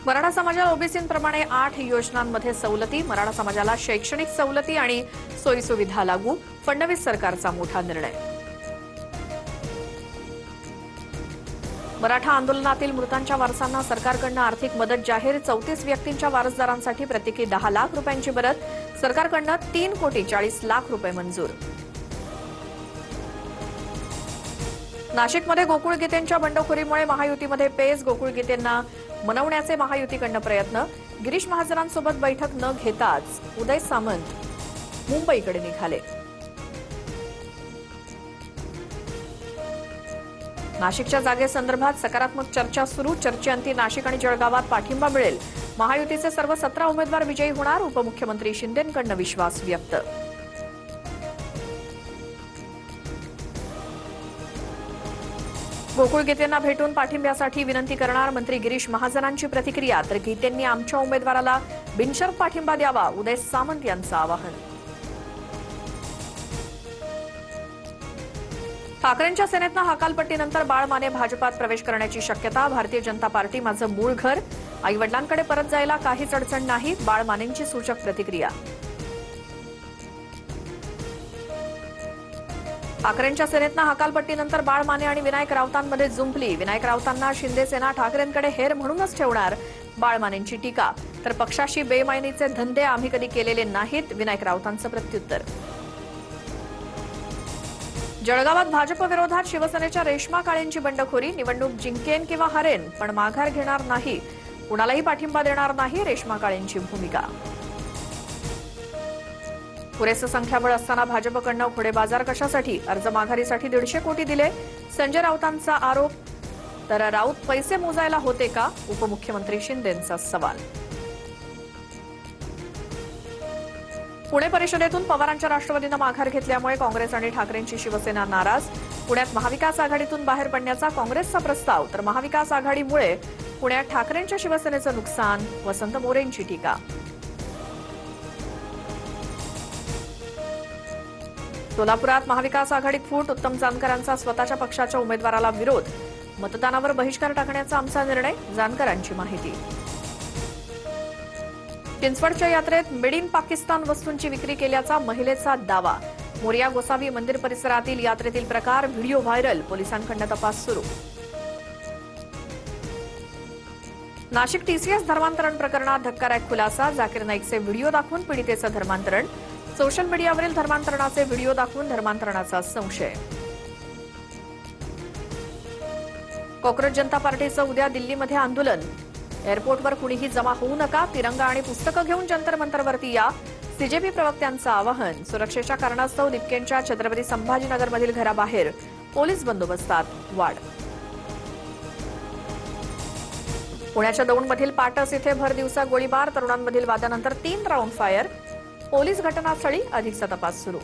मराठा समाजाला ओबीसींप्रमाणे 8 योजनांमध्ये सवलती, मराठा समाजाला शैक्षणिक सवलती आणि सोयीसुविधा लागू, फडणवीस सरकारचा मोठा निर्णय. मराठा आंदोलनातील मृतांच्या वारसांना सरकारकडून आर्थिक मदत जाहीर, 34 व्यक्तींच्या वारसदारांसाठी प्रत्येकी 10 लाख रुपयांची मदत, सरकारकडून 3,40,00,000 रुपये मंजूर. नाशिकमध्ये गोकुळ गीतेंच्या बंडखोरीमुळे महायुतीमध्ये पेच, गोकुळ गीतेंना मनवण्याचे महायुतीकडून प्रयत्न, गिरीश महाजनांसोबत बैठक न घेताच उदय सामंत मुंबईकडे निघाले. नाशिकच्या जागेसंदर्भात सकारात्मक चर्चा सुरू, चर्चेअंती नाशिक आणि जळगावात पाठिंबा मिळेल, महायुतीचे सर्व 17 उमेदवार विजयी होणार, उपमुख्यमंत्री शिंदेंकडून विश्वास व्यक्त. गोकुळ गीतेंना भेटून पाठिंब्यासाठी विनंती करणार, मंत्री गिरीश महाजनांची प्रतिक्रिया, तर गीतेंनी आमच्या उमेदवाराला बिनशर्त पाठिंबा द्यावा, उदय सामंत यांचं आवाहन. ठाकरेंच्या सेनेतनं हकालपट्टीनंतर बाळ माने भाजपात प्रवेश करण्याची शक्यता, भारतीय जनता पार्टी माझं मूळ घर, आई-वडिलांकडे परत जायला काहीच अडचण नाही, बाळ मानेंची सूचक प्रतिक्रिया. ठाकरेंच्या सेनेतनं हकालपट्टीनंतर बाळ माने आणि विनायक राऊतांमध्ये जुंपली, विनायक राऊतांना शिंदे सेना ठाकरेंकडे हेर म्हणूनच ठेवणार, बाळ मानेंची टीका, तर पक्षाशी बेमायनीचे धंदे आम्ही कधी केलेले नाहीत, विनायक राऊतांचं प्रत्युत्तर. जळगावात भाजप विरोधात शिवसेनेच्या रेश्मा काळेंची बंडखोरी, निवडणूक जिंकेन किंवा हरेन पण माघार घेणार नाही, कुणालाही पाठिंबा देणार नाही, रेश्मा काळेंची भूमिका. पुरेसं संख्याबळ असताना भाजपकडनं घोडेबाजार कशासाठी, अर्ज माघारीसाठी 150 कोटी दिले, संजय राऊतांचा आरोप, तर राऊत पैसे मोजायला होते का, उपमुख्यमंत्री शिंदेंचा सवाल. पुणे परिषदेतून पवारांच्या राष्ट्रवादीनं माघार घेतल्यामुळे काँग्रेस आणि ठाकरेंची शिवसेना नाराज, पुण्यात महाविकास आघाडीतून बाहेर पडण्याचा काँग्रेसचा प्रस्ताव, तर महाविकास आघाडीमुळे पुण्यात ठाकरेंच्या शिवसेनेचं नुकसान, वसंत मोरेंची टीका. सोलापुरात महाविकास आघाडीत फूट, उत्तम जानकरांचा स्वतःच्या पक्षाच्या उमेदवाराला विरोध, मतदानावर बहिष्कार टाकण्याचा आमचा निर्णय, जानकरांची माहिती. चिंचवडच्या यात्रेत मेड इन पाकिस्तान वस्तूंची विक्री केल्याचा महिलेचा दावा, मोरिया गोसावी मंदिर परिसरातील यात्रेतील प्रकार, व्हिडिओ व्हायरल, पोलिसांकडून तपास सुरू. नाशिक टीसीएस धर्मांतरण प्रकरणात धक्कादायक खुलासा, जाकीर नाईकचे व्हिडिओ दाखवून पीडितेचं धर्मांतरण, सोशल मीडियावरील धर्मांतरणाचे व्हिडिओ दाखवून धर्मांतरणाचा संशय. कॉक्रोच जनता पार्टीचं उद्या दिल्लीमध्ये आंदोलन, एअरपोर्टवर कुणीही जमा होऊ नका, तिरंगा आणि पुस्तकं घेऊन जंतर मंतरवरती या, सीजेपी प्रवक्त्यांचं आवाहन, सुरक्षेच्या कारणास्तव दिपकेंच्या छत्रपती संभाजीनगरमधील घराबाहेर पोलीस बंदोबस्तात वाढ. पुण्याच्या दौंडमधील पाटस इथे भर दिवसा गोळीबार, तरुणांमधील वादानंतर 3 राऊंड फायर, पोलीस घटनास्थळी, अधिकचा तपास सुरू.